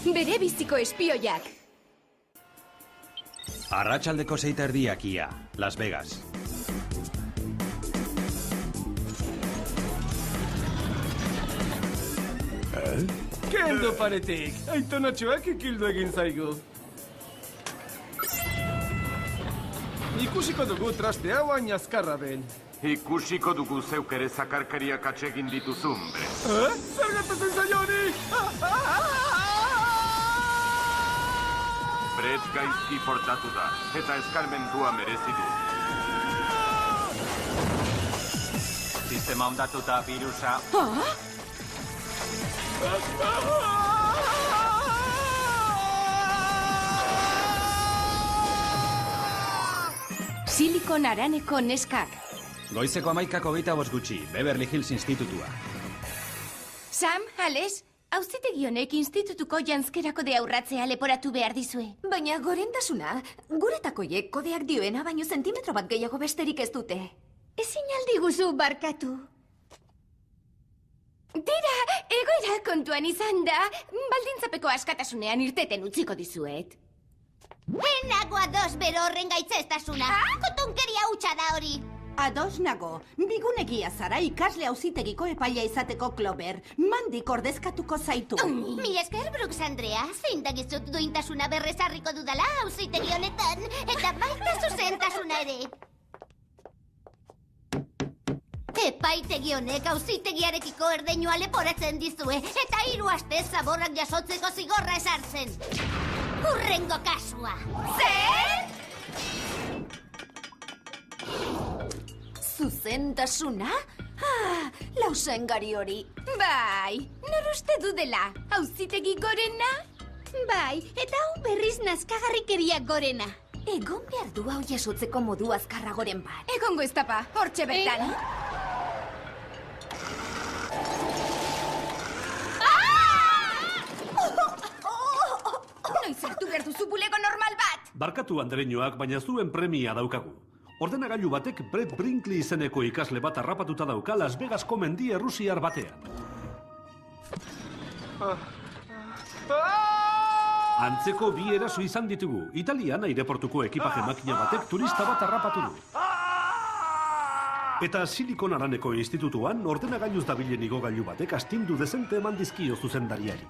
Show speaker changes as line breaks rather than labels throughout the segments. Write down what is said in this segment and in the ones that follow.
bere biziko espioiak.
Arratsaldeko 6:30 ia, Las Vegas.
Kendu paretik, aitonatxoak ikildu egin zaigu. Ikusiko dugu traste hau hain azkarra ben.
Ikusiko dugu zeuk ere zakarkariak atsegin dituzun, be.
Zer gertatzen zaio hori?
Brett gaizki portatu da, eta eskarmentua merezi du.
Sistema ondatuta, virusa.
Silicon Haraneko neskak.
Goizeko 11:25 gutxi, Beverly Hills Institutua.
Sam, Alex, auzitegi honek institutuko janzkerako de aurratzea leporatu behar dizue.
Baina gorentasuna, guretakoiek kodeak dioena baino zentimetro bat gehiago besterik ez dute.
Ezin aldiguzu barkatu. Tira, egoera kontuan izan da, baldintzapeko askatasunean irteten utziko dizuet.
Nago ados bero horren gaitzestasuna. Kotonkeria hutsa da hori.
Ados nago, bigunegia zara ikasle auzitegiko epaia izateko, Clover. Mandik ordezkatuko zaitu.
Mil esker, Brooks Andrea, zein dagizut duintasuna berrezarriko dudala auzitegi honetan, eta baita zuzentasuna ere. Epaitegi honek auzitegiarekiko erdeinua leporatzen dizue, eta 3 aste zaborrak jasotzeko zigorra esartzen. Hurrengo kasua.
Zer?
Zuzentasuna? Lausengari hori.
Bai, nor uste dudela, auzitegi gorena? Bai, eta hau berriz nazkagarrikeria gorena.
Egon behar du hau jasotzeko modu azkarragoren bat.
Egongo ez tapa, hortxe bertan. Noiz hartu behar duzu bulego normal bat?
Barkatu Andreñoak, baina zuen premia daukagu. Ordenagailu batek Brett Brinkley izeneko ikasle bat harrapatuta dauka Las Vegasko mendi errusiar batean. Antzeko 2 eraso izan ditugu. Italian aireportuko ekipaje makina batek turista bat harrapatu du. Eta Silicon Haraneko institutuan ordenagailuz dabilen igogailu batek astindu dezente eman dizkio zuzendariari.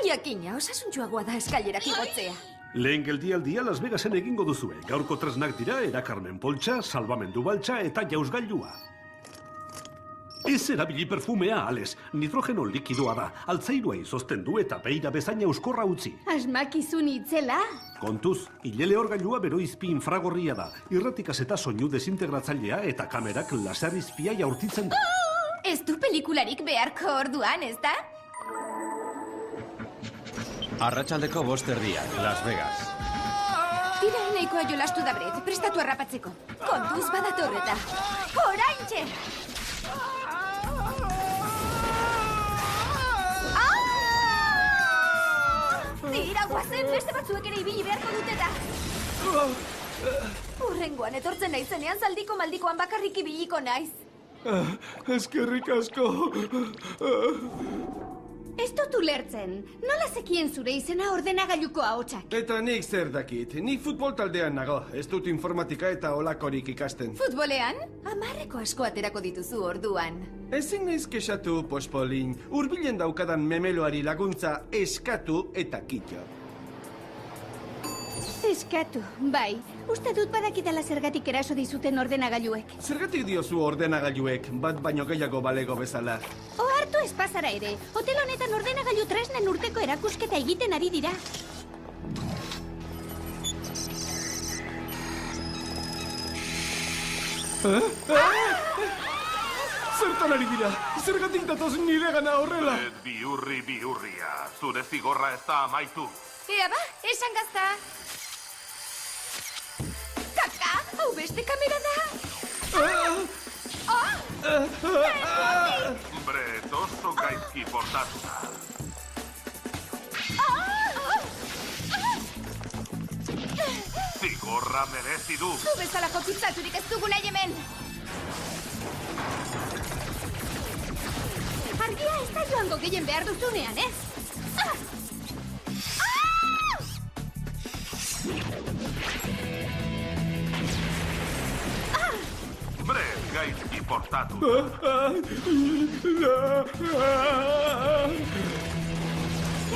Jakina, osasuntxuagoa da eskailerak igotzea.
Lehen geldialdia Las Vegasen egingo duzue. Gaurko tresnak dira erakarmen poltsa, salbamendu baltsa eta jauzgailua. Ez erabili perfumea, Alex. Nitrogeno likidoa da. Altzairua izozten du eta beira bezaina euskorra utzi.
Asmakizun itzela.
Kontuz, hilele orgailua bero izpi infragorria da. Irratikaz eta soinu desintegratzailea eta kamerak laser izpia jaurtitzen da.
Ez du pelikularik beharko orduan, ez da?
Arratsaldeko 5:30, Las Vegas.
Tira nahikoa jolastu da Brett, prestatu harrapatzeko. Kontuz badatorreta. Oraintxe! Tira, guazen, beste batzuek ere ibili beharko duteta.
Hurrengoan etortzen naizenean zaldiko maldikoan bakarrik ibiliko naiz.
Eskerrik asko.
Ez dut ulertzen. Nola zekien zure izena ordenagailuko ahotsak?
Eta nik zer dakit, nik futbol taldean nago. Ez dut informatika eta olakorik ikasten.
Futbolean?
10 asko aterako dituzu orduan.
Ezin naiz kexatu, pospolin. Hurbilen daukadan memeloari laguntza eskatu eta kitxo.
Eskatu, bai. Uste dut badakitala zergatik eraso dizuten ordenagailuek.
Zergatik diozu ordenagailuek, bat baino gehiago balego bezala?
Ohartu espazara ere. Hotel honetan ordenagailu tresnen urteko erakusketa egiten ari dira.
Zertan ari dira? Zergatik datoz nire gana horrela?
Brett bihurria. Zure zigorra ez da amaitu.
Ea ba, esan gazta. Kaka, hau beste kamera da.
Brett oso gaizki portatu da. Zigorra merezi du.
Zu bezalako pitzaturik ez dugu nahi hemen. Argia ez da joango gehien behar duzunean, ez?
Brett, gaizki portatu.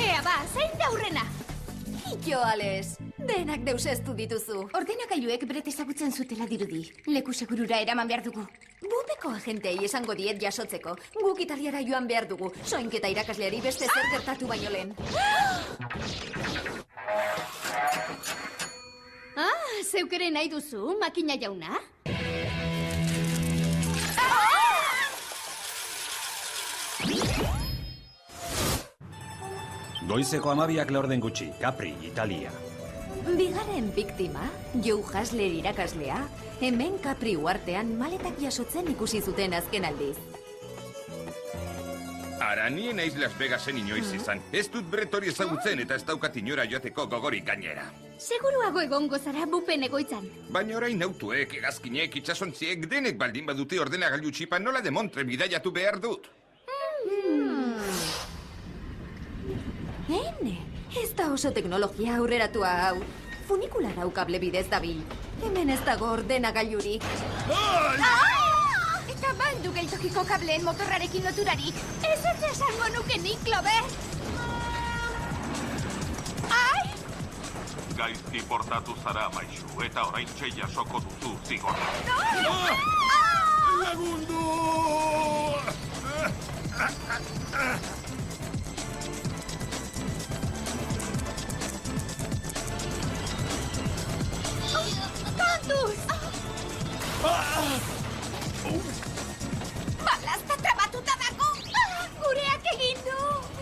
Ea ba, zein da hurrena?
Jo, Ales, denak deuseztu dituzu.
Ordenagailuek Brett ezagutzen zutela dirudi. Leku segurura eraman behar dugu.
Bupeko agentei esango diet jasotzeko. Guk Italiara joan behar dugu. Soinketa irakasleari beste zer gertatu baino lehen.
Zeuk ere nahi duzu, makina jauna?
Goizeko 12ak laurden gutxi, Capri, Italia.
Bigarren biktima, Joe Hasler irakaslea, hemen Capri uartean maletak jasotzen ikusi zuten azken aldiz.
Ara, nien naiz Las Vegasen inoiz izan. Ez dut Brett hori ezagutzen eta ez daukat inora joateko gogorik gainera.
Seguruago egongo zara bupen egoitzan.
Baina orain autuek, hegazkinek, itsasontziek, denek baldin badute ordenagailu txipa nola demontre bidaiatu behar dut.
Hene, ez da oso teknologia aurreratua hau. Funikular hau kable bidez dabil. Hemen ez dago ordenagailurik.
Eta baldu geltokiko kableen motorrarekin loturarik. Ez ez esango nuke nik, Clover. Ai!
Gaizki portatu zara, Maisu, eta orain jasoko duzu zigorra.
Lagundu!
Kontuz! Balazta trabatuta dago! Gureak egin du!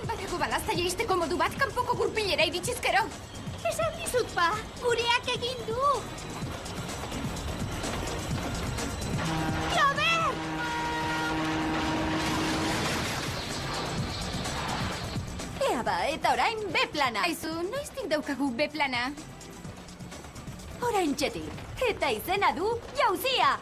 Badago balazta jaisteko modu bat kanpoko gurpilera iritsizkero. Esan dizut pa, gureak egin du! Clover!
Ea ba, eta orain B-plana.
Aizu, noiztik daukagu B-plana?
Orain txetik. Eta izena du jauzia!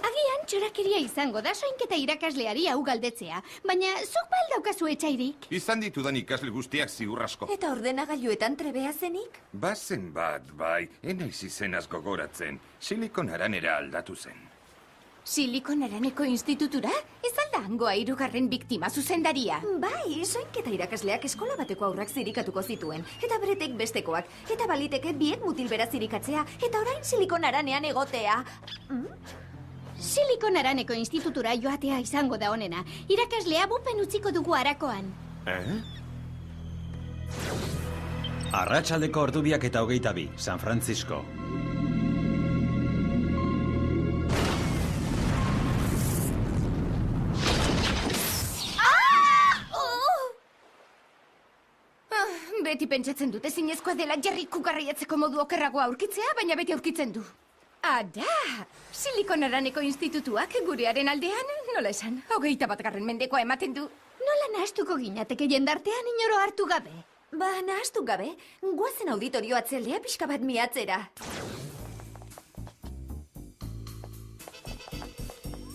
Agian txorakeria izango da soinketa irakasleari hau galdetzea, baina zuk ba aldaukazu etxairik.
Izan ditudan ikasle guztiak ziur asko.
Eta ordenagailuetan trebea zenik?
Bazen bat, bai, enaiz izenaz gogoratzen. Silikon Aranera aldatu zen.
Silikon Araneko institutura? Ez alda hangoa 3. biktima zuzendaria.
Bai, soinketa irakasleak eskola bateko aurrak zirikatuko zituen. Eta Bretek bestekoak. Eta baliteke biek mutilbera zirikatzea. Eta orain Silikon Aranean egotea.
Silikon Araneko institutura joatea izango da honena. Irakaslea bupen utziko dugu harakoan.
Arratsaldeko 2:22, San Francisco.
Beti pentsatzen dut ezinezkoa dela Jerry kukarrietzeko modu okerragoa aurkitzea, baina beti aurkitzen du. Ada! Silikon Araneko institutuak gurearen aldean, nola esan, 21. mendekoa ematen du. Nola nahastuko ginateke jendartean inoro hartu gabe?
Ba, nahastu gabe, guazen auditorio atzaldea pixka bat miatzera.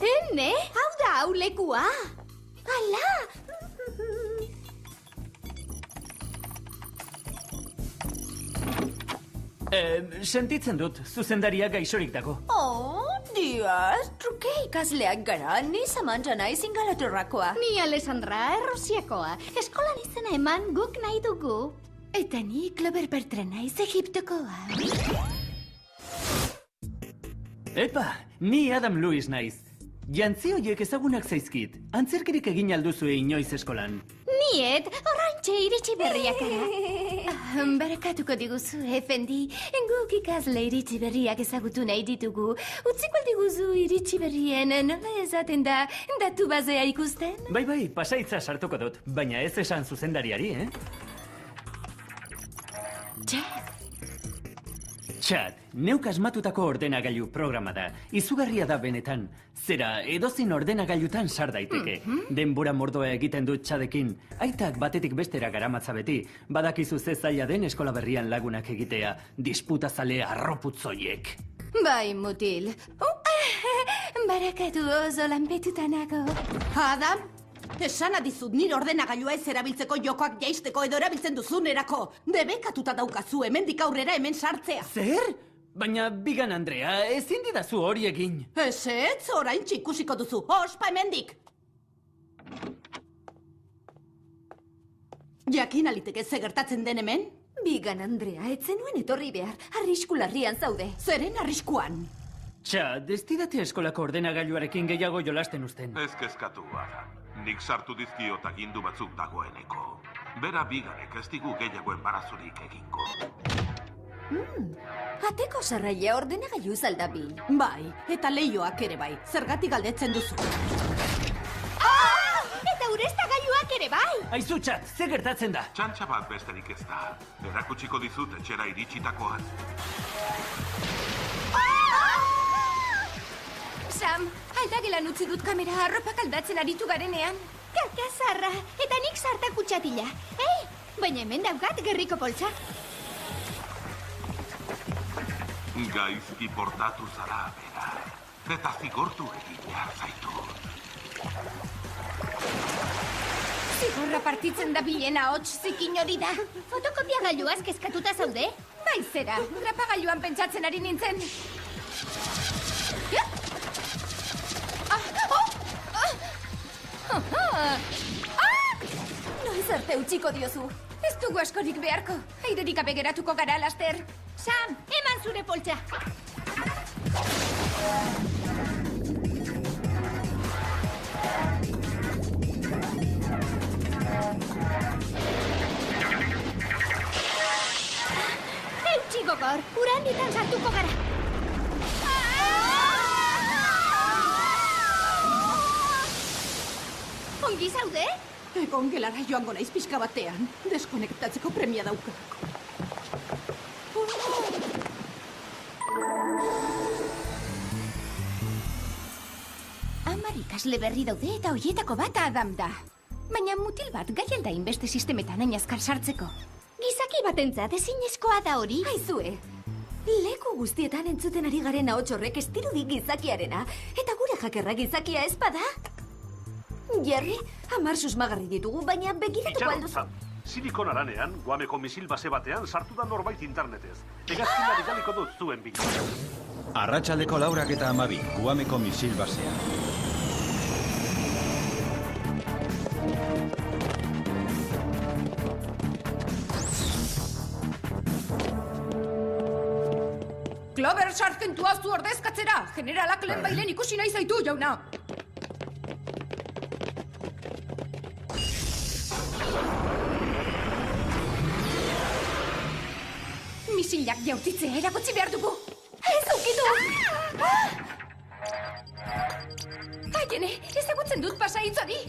Hene, hau da hau lekua. Ala!
Sentitzen dut, zuzendaria gaixorik dago.
Oh, Diaz, truke ikasleak gara, ni Samantha naiz Ingalaterrakoa.
Ni Alessandra Errusiakoa. Eskolan izena eman guk nahi dugu. Eta ni Clover Bertrand naiz Egiptokoa.
Epa, ni Adam Lewis naiz. Jantzi horiek ezagunak zaizkit. Antzerkirik egin alduzue inoiz eskolan.
Niet, oraintxe iritsi berriak ara. Barakatuko diguzu, efendi. Guk ikasle iritsi berriak ezagutu nahi ditugu. Utziko diguzu iritsi berrien, nola esaten da, datu bazea ikusten?
Bai, pasaitza sartuko dut, baina ez esan zuzendariari, Txat, neuk asmatutako ordenagailu programa da. Izugarria da benetan. Zera, edozin ordenagailutan sar daiteke. Denbora mordoa egiten dut txadekin. Aitak batetik bestera garamatza beti. Badakizu ze zaila den eskola berrian lagunak egitea. Disputazale arroputzoiek.
Bai, mutil. Barakatu oso lanpetutanago.
Adam, esan adizut nire ordenagailua ez erabiltzeko jokoak jaisteko edo erabiltzen duzunerako. Debekatuta daukazu hemendik aurrera hemen sartzea.
Zer? Baina bigan Andrea, ezin didazu hori egin.
Ez, orain txikusiko duzu. Ospa hemendik! Jakin aliteke ze gertatzen den hemen?
Bigan Andrea, ez zenuen etorri behar. Arrisku larrian zaude.
Zeren arriskuan?
Txat, ez didate eskolako ordenagailuarekin gehiago jolasten uzten.
Ez kezkatu, Adam. Nik sartu dizkiot agindu batzuk dagoeneko. Bera biganek ez digu gehiago embarazurik egingo.
Ateko sarraia ordenagailu zaldabil.
Bai, eta leioak ere bai. Zergatik galdetzen duzu.
Eta ureztagailuak ere bai!
Aizu, Txat, ze gertatzen da?
Txantxa bat besterik ez da. Erakutsiko dizut etxera iritsitakoan.
Sam, aldagelan utzi dut kamera arropak aldatzen aritu garenean.
Kakazarra, eta nik sartak utxatila. Baina hemen daukat gerriko poltsa.
Gaizki portatu zara, bera. Eta zigortu egin behar zaitu.
Zigorra partitzen da bilena hots zikin hori da.
Fotokopia gailuaz kezkatuta zaude?
Bai zera, grapagailuan pentsatzen ari nintzen.
Noiz arte utziko diozu.
Ez dugu askorik beharko. Airerik gabe geratuko gara, laster.
Sam, eman zure poltsa. Eutxi gogor, uranditan sartuko gara. Ongi zaude?
Egon gelara joango naiz pixka batean. Deskonektatzeko premia daukat.
Hamar ikasle berri daude eta hoietako bat Adam da. Baina mutil bat gai alda inbeste sistemetan hain azkar sartzeko.
Gizaki batentzat ezinezkoa da hori.
Aizue, leku guztietan entzuten ari garen ahots horrek ez dirudi gizakiarena, eta gure jakerra gizakia ez bada? Jerry, 10 susmagarri ditugu, baina begiratuko alduzu.
Silikon Aranean, Guameko misil base batean sartu da norbait internetez. Hegazkina bidaliko dut zuen bila.
Arratsaldeko 4:12, Guameko misil basea.
Clover sargentua zu ordezkatzera! Generalak lehen bailen ikusi nahi zaitu, jauna! Misilak jautitzea erakutsi behar dugu! Ez ukitu! Aiene, ezagutzen dut pasaitz hori!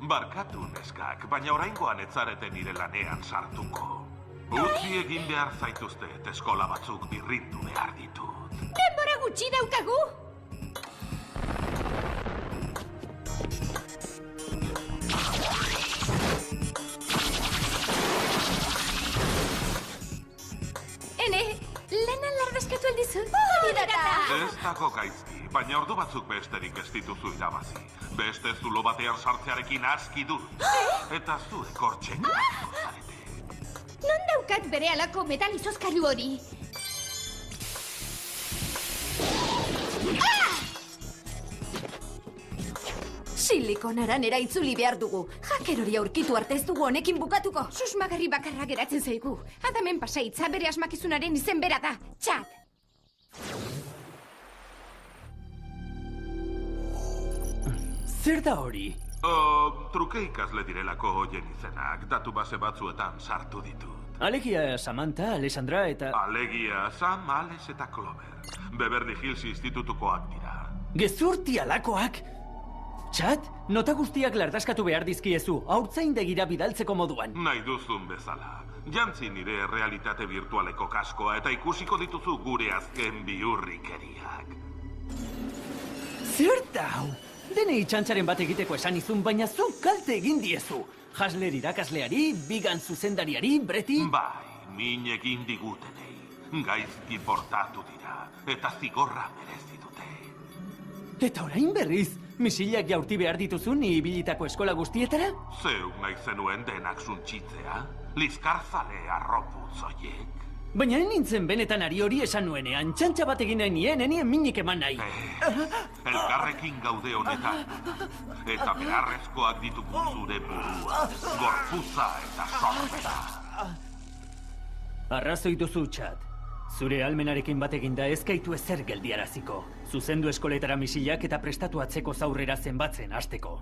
Barkatu, neskak, baina oraingoan ez zarete nire lanean sartuko. Utzi egin behar zaituzte, eskola batzuk birrindu behar ditut.
Denbora gutxi daukagu!
Ene, lana lardazkatu aldizut. Hori dara!
Ez dago gaizki, baina ordu batzuk besterik ez dituzu irabazi. Beste zulo batean sartzearekin aski dut. Eta zuek hortxek.
Non daukat bere alako metal izozkailu hori?
Silikon Aranera itzuli behar dugu. Hacker hori aurkitu arte ez dugu honekin bukatuko.
Susmagarri bakarra geratzen zaigu. Adamen pasaitza bere asmakizunaren izen bera da. Txat!
Zer da hori?
Truke ikasle direlako hoien izenak, datu base batzuetan sartu ditut.
Alegia Samantha, Alessandra eta...
Alegia Sam, Alex eta Clover. Beverly Hills institutukoak dira.
Gezurti alakoak! Txat, nota guztiak lardaskatu behar dizkiezu, haurtzaindegira bidaltzeko moduan.
Nahi duzun bezala. Jantzi nire realitate virtualeko kaskoa eta ikusiko dituzu gure azken bihurrikeriak.
Zer dau? Dene itxantzaren bat egiteko esan izun, baina zu kalte egin diezu. Hasler irakasleari, Bigan zuzendariari, Breti...
Bai, min egin digutenei. Gaizki portatu dira, eta zigorra merezi dute.
Eta orain berriz, misilak jaurti behar dituzun ibilitako eskola guztietara?
Zeuk nahi zenuen denak suntxitzea? Lizkarzale arroputz oiek?
Baina nintzen benetan ari hori esan nuenean, txantxa bat egin nahi enien minik eman nahi.
Elkarrekin gaude honetan. Eta beharrezkoak ditugu zure burua, gorpuza eta sormena.
Arrazoi duzu, Txat. Zure almenarekin bat eginda ezkaitu ezer geldiaraziko. Zuzendu eskoletara misilak eta prestatu atzeko zaurrera zenbatzen hasteko.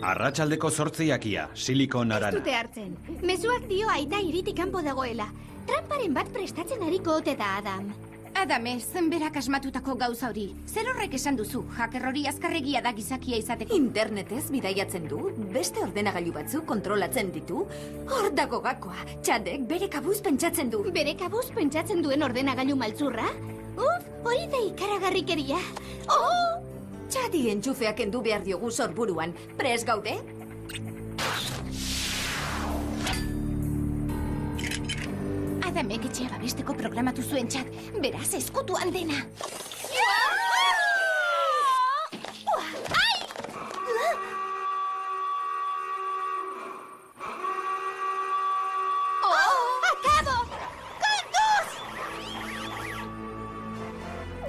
Arratsaldeko 8:00, Silicon
Ez
Arana.
dute hartzen. Mezuak dio aita iritik kanpo dagoela. Tramparen bat prestatzen ariko ote da Adam.
Adame, zenberak asmatutako gauza hori. Zer horrek esan duzu, hacker hori azkarregia da gizakia izateko.
Internetez bidaiatzen du, beste ordenagailu batzuk kontrolatzen ditu. Hor dago gakoa, Txadek bere kabuz pentsatzen du.
Bere kabuz pentsatzen duen ordenagailu maltzurra? Hori da ikaragarrikeria.
Txadi entxufeak endu behar diogu sorburuan. Pres gaude?
Adamek etxea babesteko programatu zuen, Txat. Beraz, eskutuan dena.
¡Acabo! ¡Conduz!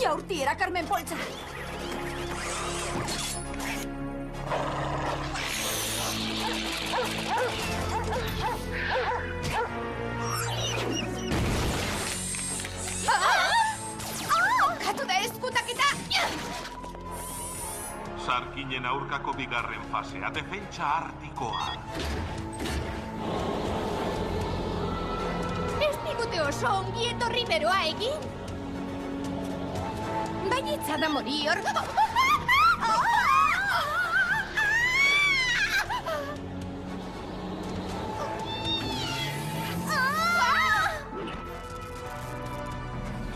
Jaurtiera, Carmen Poltsa.
Katu da eskutaketa!
Sarkinen aurkako bigarren fasea, defentsa artikoa.
Ez digute oso ongi etorri beroa egin?
Bainitza da mori hor...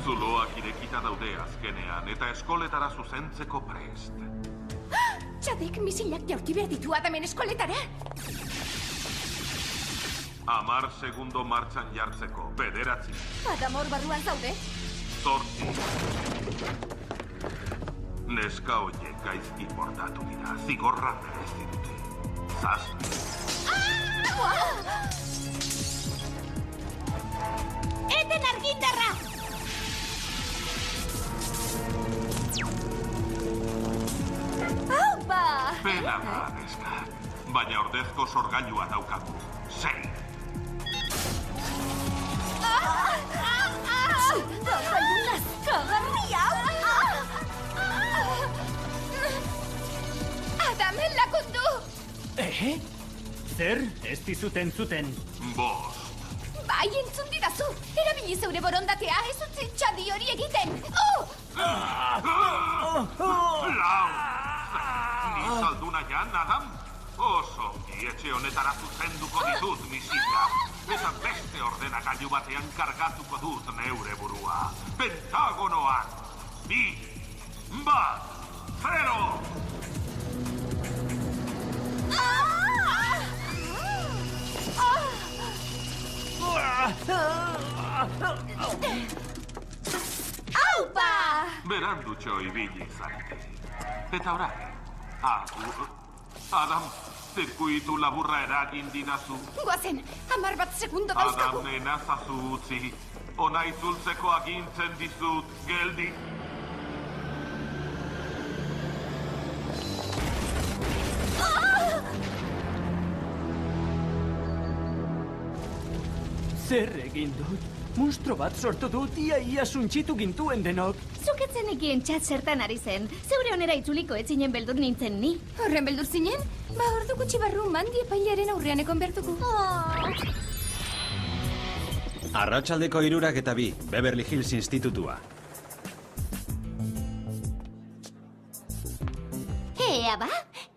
Zuloak irekita daude azkenean, eta eskoletara zuzentzeko prest.
Txadek misilak jaurti behar ditu Adamen eskoletara.
10 segundo martxan jartzeko, 9.
Adam hor barruan zaude?
8. Neska horiek gaizki portatu dira, zigorra merezi dute. 7.
Eten argindarra!
Aupa!
Pena da, neska. Baina ordezko sorgailua daukagu. 6.
Adamen lakundu!
Zer? Ez dizuten zuten.
5.
Bai, entzun didazu! Erabili zeure borondatea, ez utzi Txadi hori egiten!
Lau! Ni zalduna jan, Adam? Oso, etxe honetara zuzenduko ditut, misila. Eta beste ordenagailu batean kargatuko dut neure burua. Pentagonoan! 2, 1, 0!
Aupa!
Berandutxo ibili zarete. Eta orain, Adam, zirkuitu laburra eragin didazu.
Goazen, 10 segundo dauzkagu.
Adam, nenazazu utzi. Ona itzultzeko agintzen dizut, geldi.
Zer egin dut? Monstro bat sortu dut, ia suntxitu gintuen denok.
Zuketzen ekien Txat zertan ari zen. Zeure onera itzuliko etzinen beldur nintzen ni.
Horren beldur zinen? Ba, ordu gutxi barru mandi epailearen aurrean ekon bertuko.
Arratsaldeko 3:02, Beverly Hills Institutua.
Ea ba?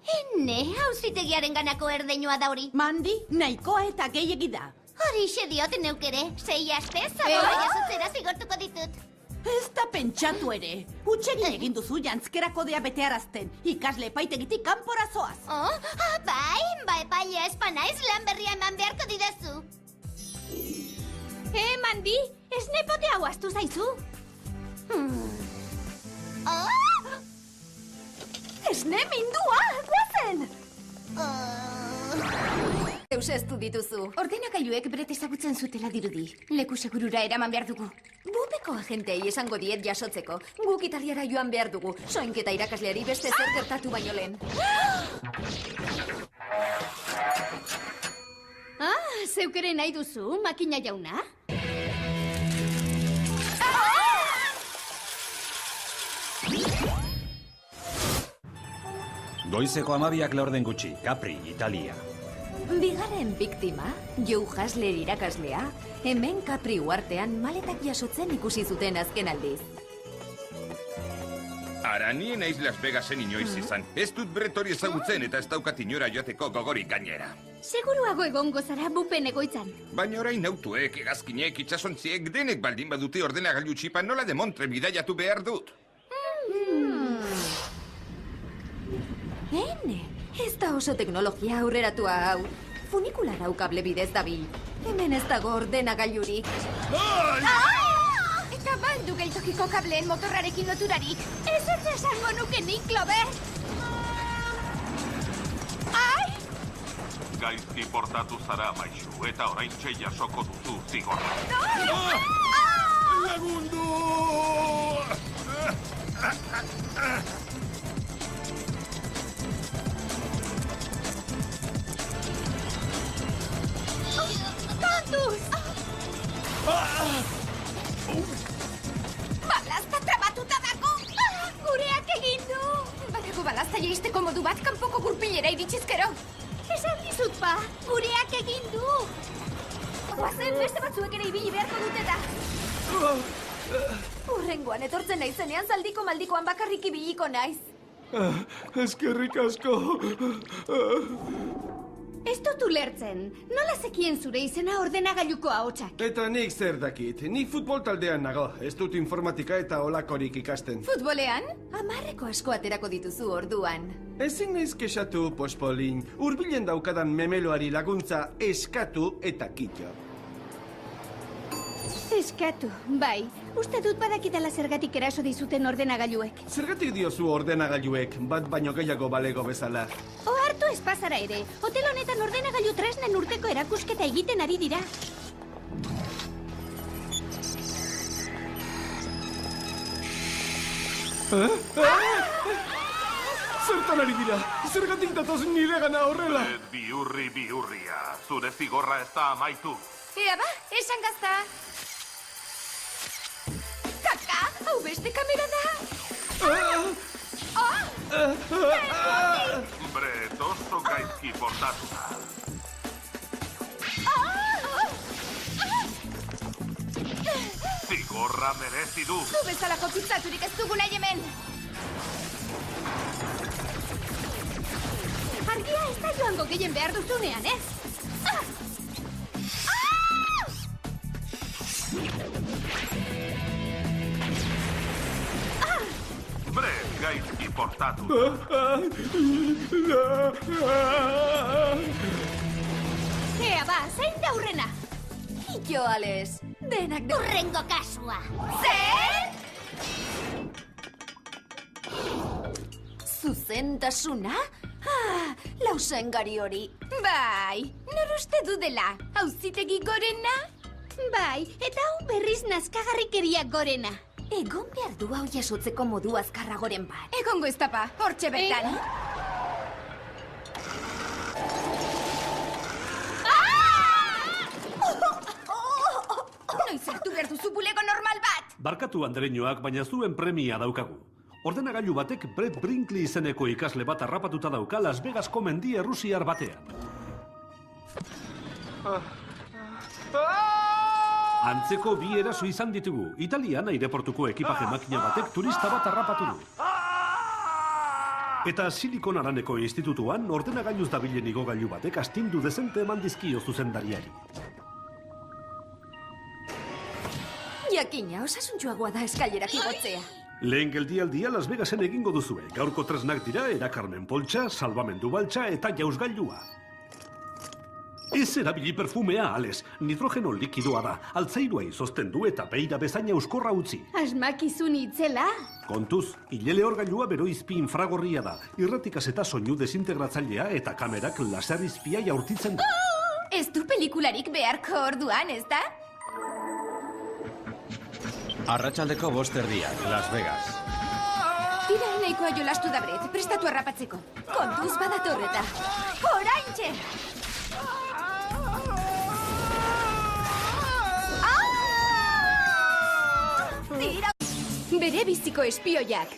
Ene, auzitegiaren ganako erdeinua da hori.
Mandi, nahikoa eta gehiegi da.
Horixe diot neuk ere. 6 aste, zaborra jasotzera zigortuko ditut.
Ez da pentsatu ere. Hutsegin egin duzu jantzkera kodea betearazten. Ikasle epaitegitik kanpora zoaz.
Oh, bai, ba epailea espanaiz lan berria eman beharko didazu.
Mandi, esne pote hau astu zaizu. Esne mindua, guazen! Eusestu dituzu.
Ordenagailuek Brett ezagutzen zutela dirudi. Leku segurura eraman behar dugu.
Bupeko agentei esango diet jasotzeko. Guk Italiara joan behar dugu. Soinketa irakasleari beste zer gertatu baino lehen.
Zeukere nahi duzu, makina jauna?
Goizeko 12 laurden gutxi, Capri, Italia.
Bigarren biktima, Joe Hasler irakaslea, hemen Capri uartean maletak jasotzen ikusi zuten azken aldiz.
Ara, ni naiz Las Vegasen inoiz izan. Ez dut Brett hori ezagutzen eta ez daukat inora joateko gogorik gainera.
Seguruago egongo zara bupen egoitzan.
Baina orain autuek, hegazkinek, itsasontziek, denek baldin badute ordenagailu txipa nola demontre bidaiatu behar dut.
Ene, ez da oso teknologia aurreratua hau. Funikular hau kable bidez dabil. Hemen ez dago ordenagailurik.
Eta baldu geltokiko kableen motorrarekin loturarik.
Ez esango nuke nik, Clover.
Gaizki portatu zara, Maixu, eta orain jasoko duzu zigorra.
Lagundu!
Kontuz!
Balazta trabatuta dago!
Gureak egin du!
Badago balazta jaisteko modu bat kanpoko gurpilera iritsizkero.
Esan dizut ba, gureak egin du!
Guazen beste batzuek ere ibili beharko duteta. Hurrengoan etortzen naizenean zaldiko maldikoan bakarrik ibiliko naiz.
Eskerrik asko.
Ez dut ulertzen. Nola zekien zure izena ordenagailuko ahotsak?
Eta nik zer dakit. Nik futbol taldean nago. Ez dut informatika eta olakorik ikasten.
Futbolean?
10 asko aterako dituzu orduan.
Ezin naiz kexatu, pospolin. Hurbilen daukadan memeloari laguntza eskatu eta kitxo.
Eskatu, bai. Uste dut badakitala zergatik eraso dizuten ordenagailuek.
Zergatik diozu ordenagailuek, bat baino gehiago balego bezala?
Ohartu ez pasara ere. Hotel honetan ordenagailu tresnen urteko erakusketa egiten ari dira.
Zertan ari dira? Zergatik datoz nire gana horrela?
Bihurria. Zure zigorra ez da amaitu.
Ea ba, esan gazta. Kaka, hau beste kamera da.
Brett, oso gaizki portatuta. Zigorra merezi du.
Zu bezalako pitzaturik ez dugu nahi hemen.
Argia ez da joango gehien behar duzunean, ez?
Brett, gaizki portatu.
Ea ba, zein da hurrena?
Kitxo, Ales. Denak de...
Hurrengo kasua.
Zuzentasuna? Lausengari hori.
Bai, nor uste du dela? Auzitegi gorena?
Bai, eta hau berriz nazkagarrikeriak gorena.
Egon behar du hau jasotzeko modu azkarragoren bat.
Egongo ez tapa, hortxe bertan. Noiz hartu behar duzu bulego normal bat.
Barkatu andereñoak, baina zuen premia daukagu. Ordenagailu batek Brett Brinkley izeneko ikasle bat harrapatuta dauka Las Vegasko mendi errusiar batean. Antzeko bi eraso izan ditugu. Italian aireportuko ekipaje makina batek turista bat harrapatu du. Eta Silikon Araneko institutuan ordenagailuz dabilen igogailu batek astindu dezente eman dizkio zuzendariari.
Jakina, osasuntxuagoa da eskailerak igotzea.
Lehen geldialdia Las Vegasen egingo duzue. Gaurko tresnak dira erakarmen poltsa, salbamendu baltsa eta jauzgailua. Ez erabili perfumea, Ales. Nitrogeno likidoa da. Altzairua izozten du eta beira bezaina euskorra utzi.
Asmakizun itzela.
Kontuz, hilele orgailua bero izpi infragorria da. Irratikaz eta soinu desintegratzailea eta kamerak laser izpia jaurtitzen da.
Ez du pelikularik beharko orduan, ez da?
Arratsaldeko 5:00, Las Vegas.
Tira nahikoa jolastu da Brett, prestatu harrapatzeko.
Kontuz badatorreta. Oraintxe! Tira!
Bere biziko espioiak.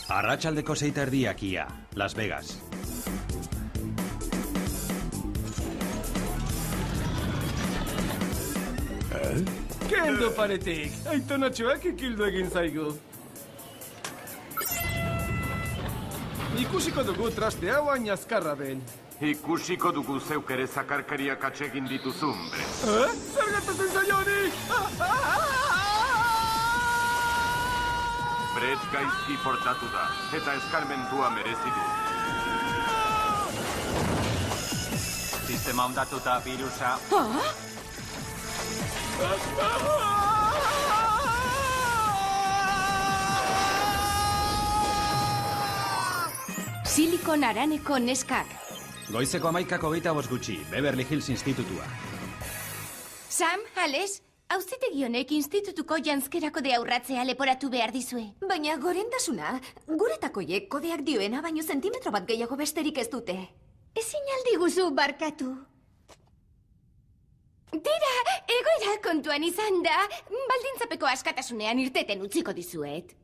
Arratsaldeko 6:30, ia, Las Vegas.
Kendu paretik, aitonatxoak ikildu egin zaigu. Ikusiko dugu traste hau hain azkarra ben.
Ikusiko dugu zeuk ere zakarkariak atsegin dituzun, Brett.
Zer gertatzen zaionik?
Brett gaizki portatu da, eta eskarmentua merezi du.
Sistema ondatuta virusa.
Silikon Araneko neskak.
Goizeko 11:25 gutxi, Beverly Hills institutua.
Sam, Ales, auzitegi honek institutuko janzkerako de aurratzea leporatu behar dizue.
Baina gorentasuna, guretakoiek kodeak dioena baino zentimetro bat gehiago besterik ez dute.
Ezin aldi guzu barkatu. Tira, egoera kontuan izan da, baldintzapeko askatasunean irteten utziko dizuet.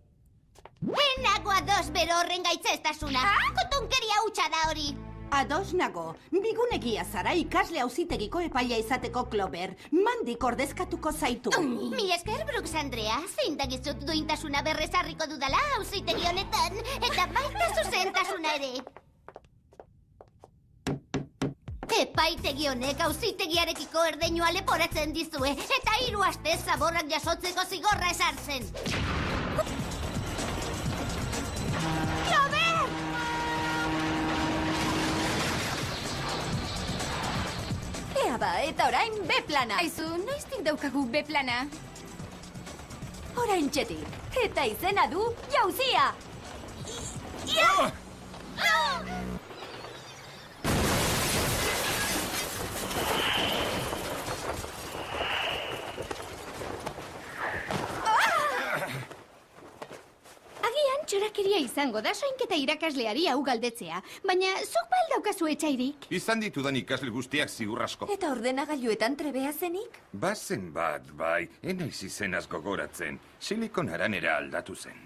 Nago ados bero horren gaitzestasuna. Kotonkeria hutsa da hori.
Ados nago, bigunegia zara ikasle auzitegiko epaia izateko, Clover. Mandik ordezkatuko zaitu.
Mi esker, Brooks Andrea, zein dagizut duintasuna berrezarriko dudala auzitegi honetan, eta baita zuzentasuna ere. Epaitegi honek auzitegiarekiko erdeinua leporatzen dizue, eta 3 aste zaborrak jasotzeko zigorra esartzen. Clover!
Ea ba, eta orain B-plana.
Aizu, noiztik daukagu B-plana?
Oraintxetik. Eta izena du jauzia.
Agian txorakeria izango da soinketa irakasleari hau galdetzea, baina zuk bal daukazu etxairik.
Izan ditudan ikasle guztiak ziur asko.
Eta ordenagailuetan trebea zenik?
Bazen bat, bai, enaiz izenaz gogoratzen. Silikon Aranera aldatu zen.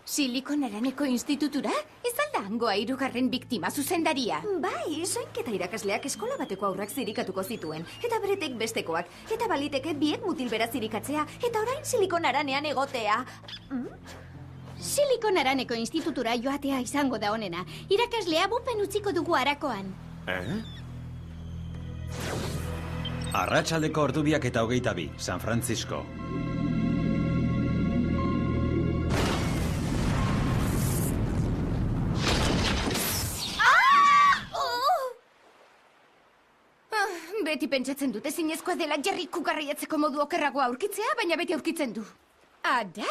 Silikon Araneko institutura? Ez alda hangoa 3. biktima zuzendaria.
Bai, soinketa irakasleak eskola bateko aurrak zirikatuko zituen. Eta Bretek bestekoak. Eta baliteke biek mutilbera zirikatzea. Eta orain Silikon Aranean egotea.
Silikon Araneko institutura joatea izango da honena. Irakaslea bupen utziko dugu harakoan.
Arratsaldeko 2:22, San Francisco.
Beti pentsatzen dute zinezkoa dela Jerry kukarrietzeko modu okerragoa aurkitzea, baina beti aurkitzen du. Ada!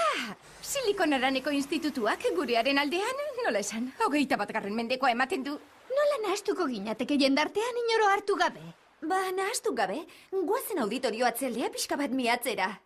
Silikon Araneko institutuak gurearen aldean, nola esan, 21. mendekoa ematen du. Nola nahastuko ginateke jendartean inoro hartu gabe?
Ba, nahastu gabe, guazen auditorio atzaldea pixka bat miatzera.